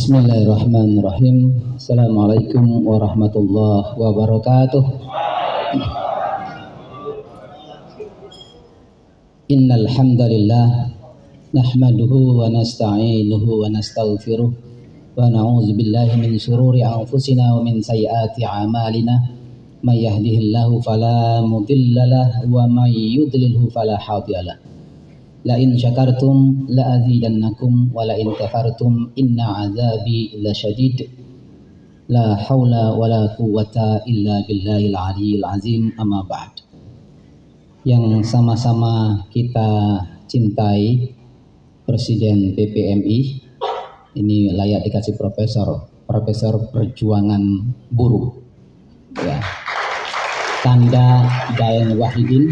Bismillahirrahmanirrahim. Assalamualaikum warahmatullahi wabarakatuh. Innal hamdalillah nahmaduhu wa nasta'inuhu wa nastaghfiruh wa na'udzu billahi min shururi anfusina wa min sayyiati a'malina. May yahdihillahu fala mudhillalah wa may yudlilhu fala hadiyalah. La in syakartum la azidannakum wa la in kafartum inna azabi lasyadid. La haula wa la quwwata illa billahil aliyyil azim. Amma ba'd. Yang sama-sama kita cintai Presiden PPMI, ini layak dikasih profesor perjuangan buruh ya. Tanda Daeng Wahidin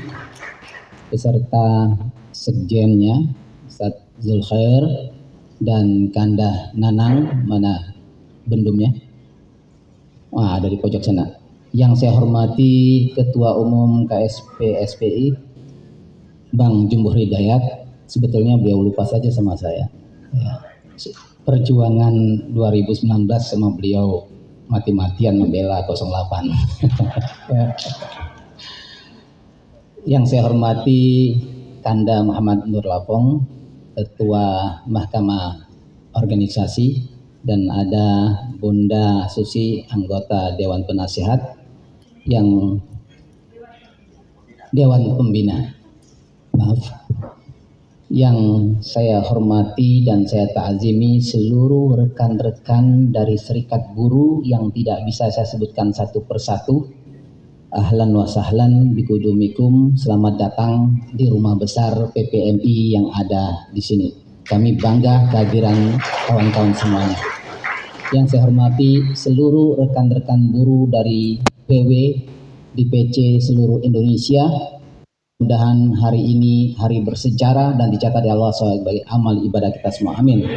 beserta sekjennya Ustaz Zulkhair dan Kandah Nanang, mana bendumnya? Wah, ada di pojok sana. Yang saya hormati Ketua Umum KSP SPI Bang Jumbuh Hidayat, sebetulnya beliau lupa saja sama saya ya. Perjuangan 2019 sama beliau mati-matian membela 08. Yang saya hormati Kanda Muhammad Nur Lapong, Ketua Mahkamah Organisasi, dan ada Bunda Susi, anggota Dewan Penasihat, yang Dewan Pembina, yang saya hormati dan saya ta'zimi seluruh rekan-rekan dari Serikat Buruh yang tidak bisa saya sebutkan satu persatu. Ahlan wa sahlan bikudumikum, selamat datang di rumah besar PPMI yang ada di sini. Kami bangga kehadiran kawan-kawan semuanya. Yang saya hormati seluruh rekan-rekan buruh dari PW, DPC seluruh Indonesia. Mudah-mudahan hari ini hari bersejarah dan dicatat di Allah sebagai amal ibadah kita semua. Amin.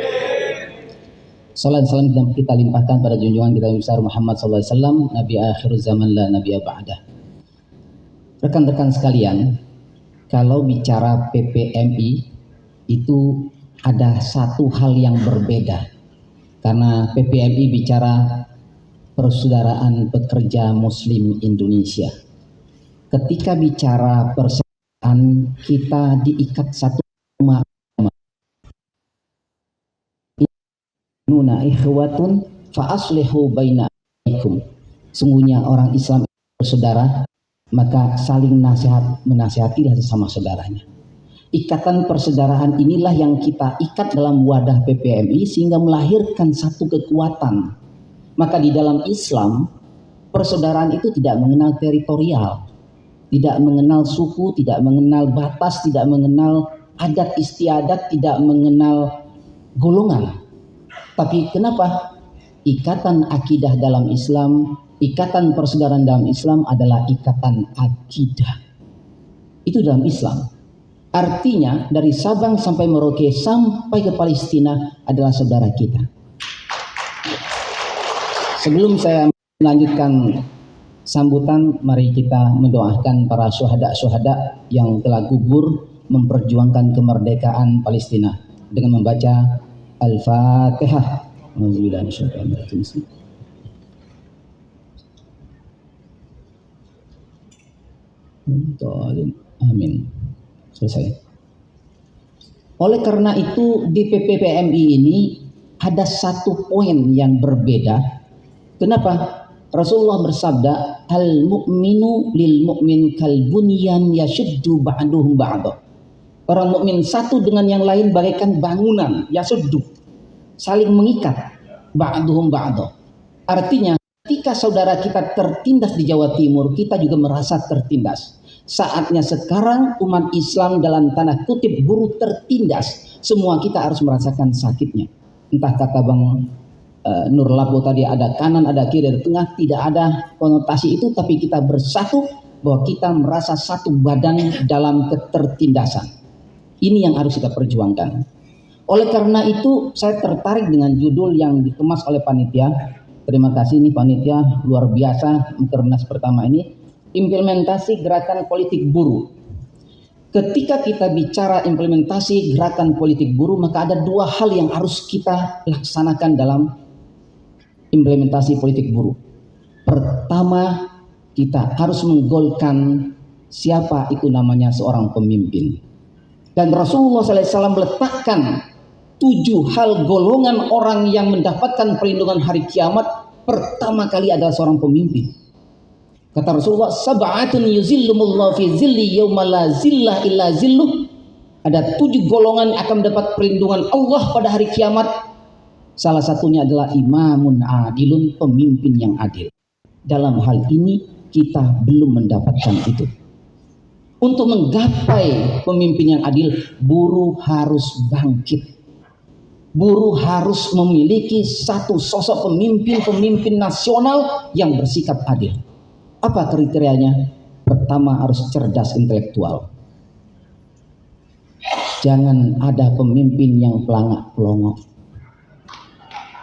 Salam salam kita limpahkan pada junjungan kita besar Muhammad SAW, Nabi akhir zaman la Nabiya ba'dah. Rekan-rekan sekalian, kalau bicara PPMI itu ada satu hal yang berbeda, karena PPMI bicara Persaudaraan Pekerja Muslim Indonesia. Ketika bicara persaudaraan, kita diikat satu agama. Nuna ikhwatun fa aslihu bainaikum. Sungguhnya orang Islam bersaudara, maka saling menasihatilah sesama saudaranya. Ikatan persaudaraan inilah yang kita ikat dalam wadah PPMI sehingga melahirkan satu kekuatan. Maka di dalam Islam, persaudaraan itu tidak mengenal teritorial, tidak mengenal suku, tidak mengenal batas, tidak mengenal adat istiadat, tidak mengenal golongan. Tapi kenapa? Ikatan akidah dalam Islam, ikatan persaudaraan dalam Islam adalah ikatan akidah. Itu dalam Islam. Artinya dari Sabang sampai Merauke sampai ke Palestina adalah saudara kita. Sebelum saya melanjutkan sambutan, mari kita mendoakan para syuhada yang telah gugur memperjuangkan kemerdekaan Palestina dengan membaca Al-Fatihah. Amin. Selesai. Oleh karena itu di PPMI ini ada satu poin yang berbeda. Kenapa? Rasulullah bersabda, al-mu'minu lil mu'min kal bunyan yashuddu ba'duhum ba'da. Orang mukmin satu dengan yang lain bagaikan bangunan, yashuddu, saling mengikat, ba'duhum ba'da. Artinya ketika saudara kita tertindas di Jawa Timur, kita juga merasa tertindas. Saatnya sekarang umat Islam dalam tanda kutip buruh tertindas. Semua kita harus merasakan sakitnya. Entah kata Bang Nur Lapo tadi ada kanan, ada kiri, ada tengah, tidak ada konotasi itu, tapi kita bersatu bahwa kita merasa satu badan dalam ketertindasan. Ini yang harus kita perjuangkan. Oleh karena itu saya tertarik dengan judul yang dikemas oleh panitia. Terima kasih nih panitia, luar biasa Mukernas pertama ini, implementasi gerakan politik buruh. Ketika kita bicara implementasi gerakan politik buruh, maka ada dua hal yang harus kita laksanakan dalam implementasi politik buruh. Pertama, kita harus menggolkan siapa itu namanya seorang pemimpin. Dan Rasulullah SAW meletakkan 7 hal golongan orang yang mendapatkan perlindungan hari kiamat. Pertama kali adalah seorang pemimpin. Kata Rasulullah, sab'atun yuzillumullahu fi zilli yawma la zillah illa zilluh. Ada 7 golongan yang akan mendapat perlindungan Allah pada hari kiamat. Salah satunya adalah imamun adilun, pemimpin yang adil. Dalam hal ini kita belum mendapatkan itu. Untuk menggapai pemimpin yang adil, buruh harus bangkit. Buruh harus memiliki satu sosok pemimpin nasional yang bersikap adil. Apa kriterianya? Pertama, harus cerdas intelektual. Jangan ada pemimpin yang pelangak-pelongok.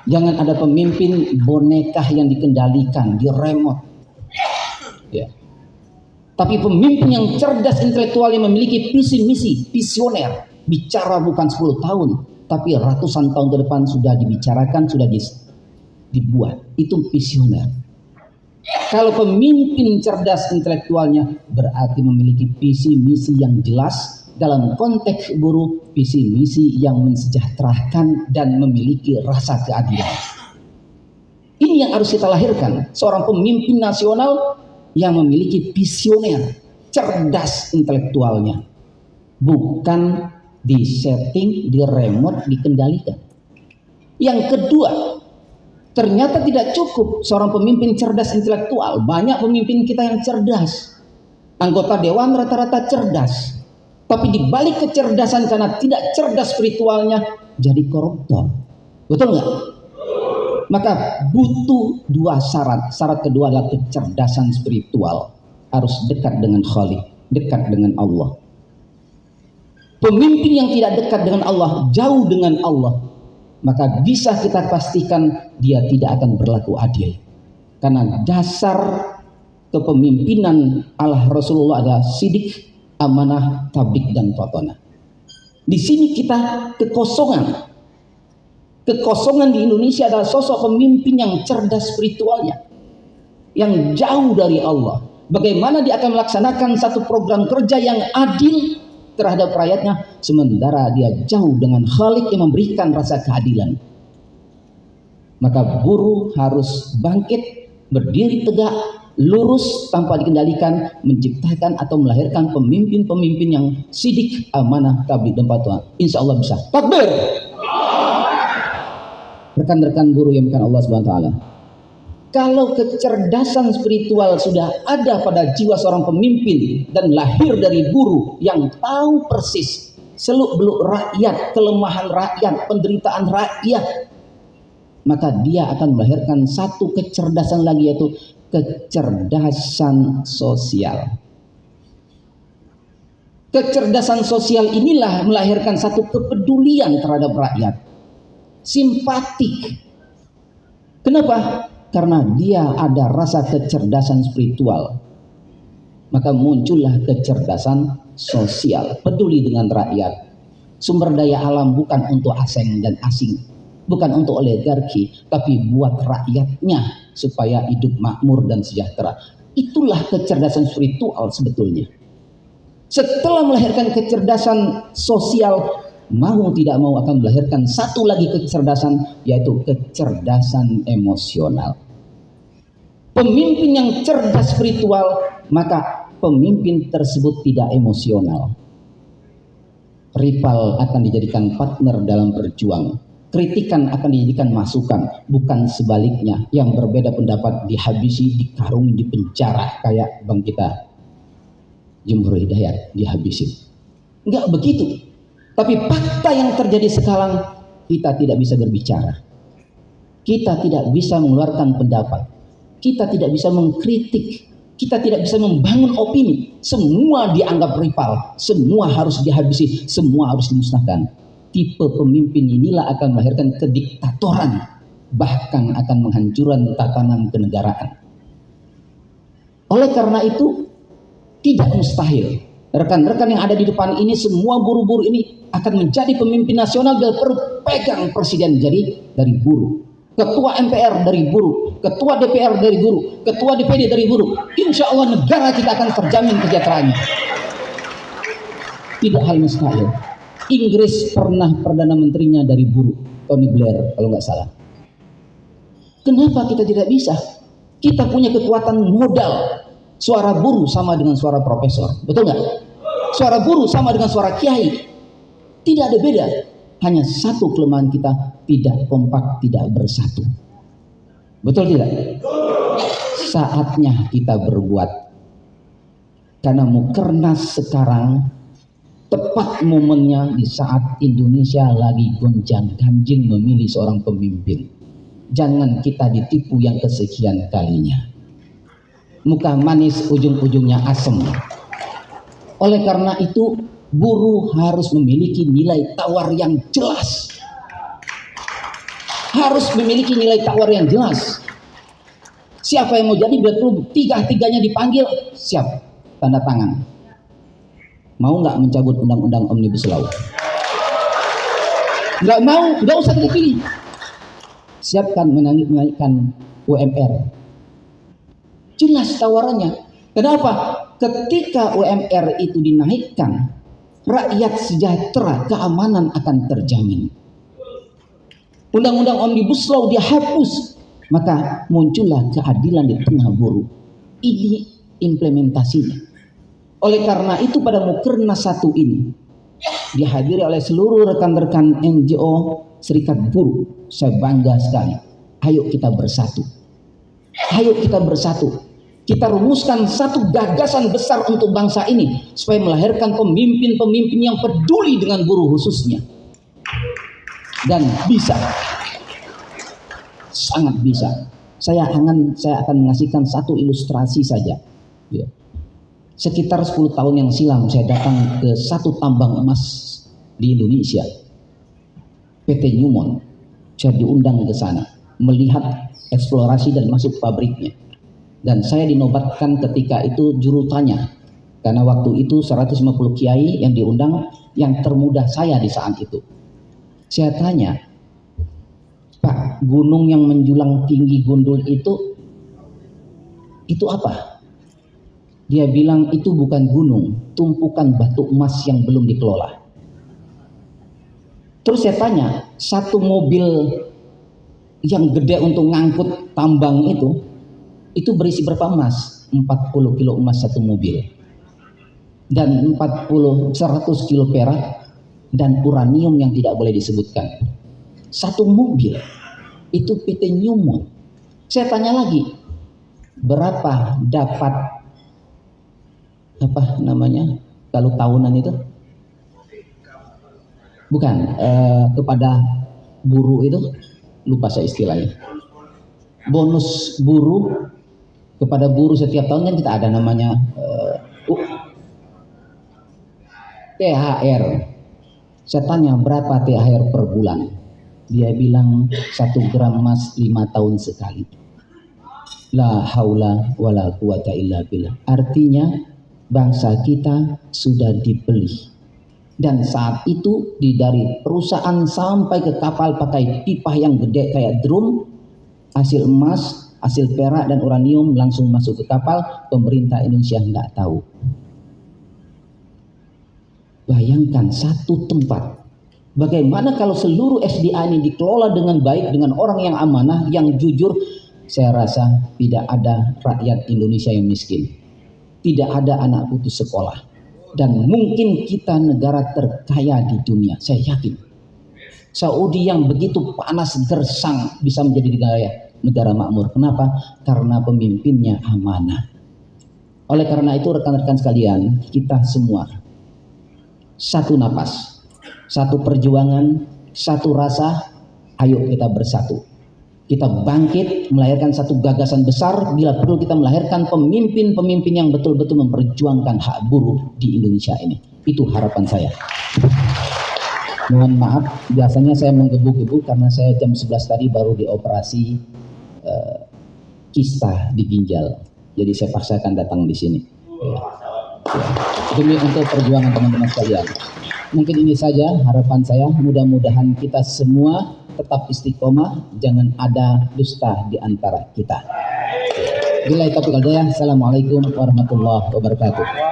Jangan ada pemimpin boneka yang dikendalikan, di remote. Ya. Tapi pemimpin yang cerdas intelektual yang memiliki visi misi, visioner, bicara bukan 10 tahun, tapi ratusan tahun ke depan sudah dibicarakan, sudah dibuat. Itu visioner. Kalau pemimpin cerdas intelektualnya berarti memiliki visi misi yang jelas. Dalam konteks buruh, visi misi yang mensejahterakan dan memiliki rasa keadilan. Ini yang harus kita lahirkan, seorang pemimpin nasional yang memiliki visioner, cerdas intelektualnya, bukan disetting, diremote, dikendalikan. Yang kedua, ternyata tidak cukup seorang pemimpin cerdas intelektual. Banyak pemimpin kita yang cerdas, anggota dewan rata-rata cerdas. Tapi di balik kecerdasan karena tidak cerdas spiritualnya jadi koruptor. Betul nggak? Maka butuh 2 syarat. Syarat kedua adalah kecerdasan spiritual. Harus dekat dengan Khalik, dekat dengan Allah. Pemimpin yang tidak dekat dengan Allah, jauh dengan Allah, maka bisa kita pastikan dia tidak akan berlaku adil. Karena dasar kepemimpinan Allah Rasulullah adalah sidik, amanah, tablik, dan totona. Di sini kita kekosongan. Kekosongan di Indonesia adalah sosok pemimpin yang cerdas spiritualnya, yang jauh dari Allah. Bagaimana dia akan melaksanakan satu program kerja yang adil terhadap rakyatnya, sementara dia jauh dengan Khalik yang memberikan rasa keadilan. Maka buruh harus bangkit, berdiri tegak, lurus tanpa dikendalikan, menciptakan atau melahirkan pemimpin-pemimpin yang sidik, amanah, tablik, dan patuh. Insya Allah bisa. Takbir. Rekan-rekan buruh yang bukan Allah Subhanahu wa taala. Kalau kecerdasan spiritual sudah ada pada jiwa seorang pemimpin dan lahir dari buruh yang tahu persis seluk-beluk rakyat, kelemahan rakyat, penderitaan rakyat, maka dia akan melahirkan satu kecerdasan lagi, yaitu kecerdasan sosial. Kecerdasan sosial inilah melahirkan satu kepedulian terhadap rakyat, simpatik. Kenapa? Karena dia ada rasa kecerdasan spiritual. Maka muncullah kecerdasan sosial, peduli dengan rakyat. Sumber daya alam bukan untuk asing dan asing, bukan untuk oligarki, tapi buat rakyatnya supaya hidup makmur dan sejahtera. Itulah kecerdasan spiritual sebetulnya. Setelah melahirkan kecerdasan sosial, mau tidak mau akan melahirkan satu lagi kecerdasan, yaitu kecerdasan emosional. Pemimpin yang cerdas spiritual, maka pemimpin tersebut tidak emosional. Rival akan dijadikan partner dalam berjuang. Kritikan akan dijadikan masukan, bukan sebaliknya. Yang berbeda pendapat dihabisi, dikarungi, dipenjara kayak bang kita Jumhur Hidayat dihabisi. Enggak begitu. Tapi fakta yang terjadi sekarang, kita tidak bisa berbicara. Kita tidak bisa mengeluarkan pendapat. Kita tidak bisa mengkritik. Kita tidak bisa membangun opini. Semua dianggap rival. Semua harus dihabisi. Semua harus dimusnahkan. Tipe pemimpin inilah akan melahirkan kediktatoran. Bahkan akan menghancurkan tatanan kenegaraan. Oleh karena itu, tidak mustahil. Rekan-rekan yang ada di depan ini, semua buruh-buruh ini akan menjadi pemimpin nasional dan berpegang presiden jadi dari buruh. ketua MPR dari buruh, ketua DPR dari buruh, ketua DPD dari buruh. Insya Allah negara kita akan terjamin kesejahteraannya. Tidak hal mustahil. Inggris pernah perdana menterinya dari buruh, Tony Blair kalau nggak salah. Kenapa kita tidak bisa? Kita punya kekuatan modal. Suara buruh sama dengan suara profesor, betul nggak? Suara buruh sama dengan suara kiai. Tidak ada beda. Hanya satu kelemahan kita, tidak kompak, tidak bersatu. Betul tidak? Saatnya kita berbuat. Karena Mukernas sekarang tepat momennya di saat Indonesia lagi gonjang-ganjing memilih seorang pemimpin. Jangan kita ditipu yang kesekian kalinya. Muka manis ujung-ujungnya asem. Oleh karena itu buruh harus memiliki nilai tawar yang jelas. Harus memiliki nilai tawar yang jelas. Siapa yang mau jadi betul tiga-tiganya dipanggil, siap, tanda tangan. Mau nggak mencabut undang-undang Omnibus Law? Nggak mau, nggak usah kita pilih. Siapkan menaikkan UMR. Jelas tawarannya. Kenapa? Ketika UMR itu dinaikkan, rakyat sejahtera, keamanan akan terjamin. Undang-undang Omnibus Law dihapus, maka muncullah keadilan di tengah buruh. Ini implementasinya. Oleh karena itu pada Mukernas 1 ini dihadiri oleh seluruh rekan-rekan NGO Serikat Buruh. Saya bangga sekali. Ayo kita bersatu. Ayo kita bersatu. Kita rumuskan satu gagasan besar untuk bangsa ini supaya melahirkan pemimpin-pemimpin yang peduli dengan buruh khususnya. Dan bisa. Sangat bisa. Saya akan mengasihkan satu ilustrasi saja. Ya. Sekitar 10 tahun yang silam saya datang ke satu tambang emas di Indonesia. PT Newmont. Saya diundang ke sana melihat eksplorasi dan masuk pabriknya. Dan saya dinobatkan ketika itu juru tanya. Karena waktu itu 150 kiai yang diundang, yang termuda saya di saat itu. Saya tanya, Pak, gunung yang menjulang tinggi gundul itu apa? Dia bilang itu bukan gunung, tumpukan batu emas yang belum dikelola. Terus saya tanya, satu mobil yang gede untuk ngangkut tambang itu berisi berapa emas? 40 kilo emas satu mobil. Dan 100 kilo perak dan uranium yang tidak boleh disebutkan. Satu mobil. Itu PT Newmont. Saya tanya lagi, berapa dapat kalau tahunan itu? Bukan, kepada buruh itu, lupa saya istilahnya. Bonus buruh kepada buruh setiap tahun kan kita ada namanya THR. Saya tanya berapa THR per bulan? Dia bilang 1 gram emas 5 tahun sekali. La haula wala quwata illa billah. Artinya bangsa kita sudah dibeli. Dan saat itu dari perusahaan sampai ke kapal pakai pipa yang gede kayak drum, hasil emas, hasil perak dan uranium langsung masuk ke kapal, pemerintah Indonesia nggak tahu. Bayangkan satu tempat. Bagaimana kalau seluruh SDA ini dikelola dengan baik, dengan orang yang amanah, yang jujur, saya rasa tidak ada rakyat Indonesia yang miskin. Tidak ada anak putus sekolah. Dan mungkin kita negara terkaya di dunia, saya yakin. Saudi yang begitu panas gersang bisa menjadi negara makmur. Kenapa? Karena pemimpinnya amanah. Oleh karena itu rekan-rekan sekalian, kita semua satu napas, satu perjuangan, satu rasa, ayo kita bersatu. Kita bangkit, melahirkan satu gagasan besar, bila perlu kita melahirkan pemimpin-pemimpin yang betul-betul memperjuangkan hak buruh di Indonesia ini. Itu harapan saya. Mohon maaf, biasanya saya menggebu-gebu karena saya jam 11 tadi baru dioperasi kista di ginjal. Jadi saya paksakan datang di sini. Demi untuk perjuangan teman-teman sekalian. Mungkin ini saja harapan saya, mudah-mudahan kita semua tetap istiqomah, jangan ada dusta di antara kita. Bila itu Assalamualaikum warahmatullahi wabarakatuh.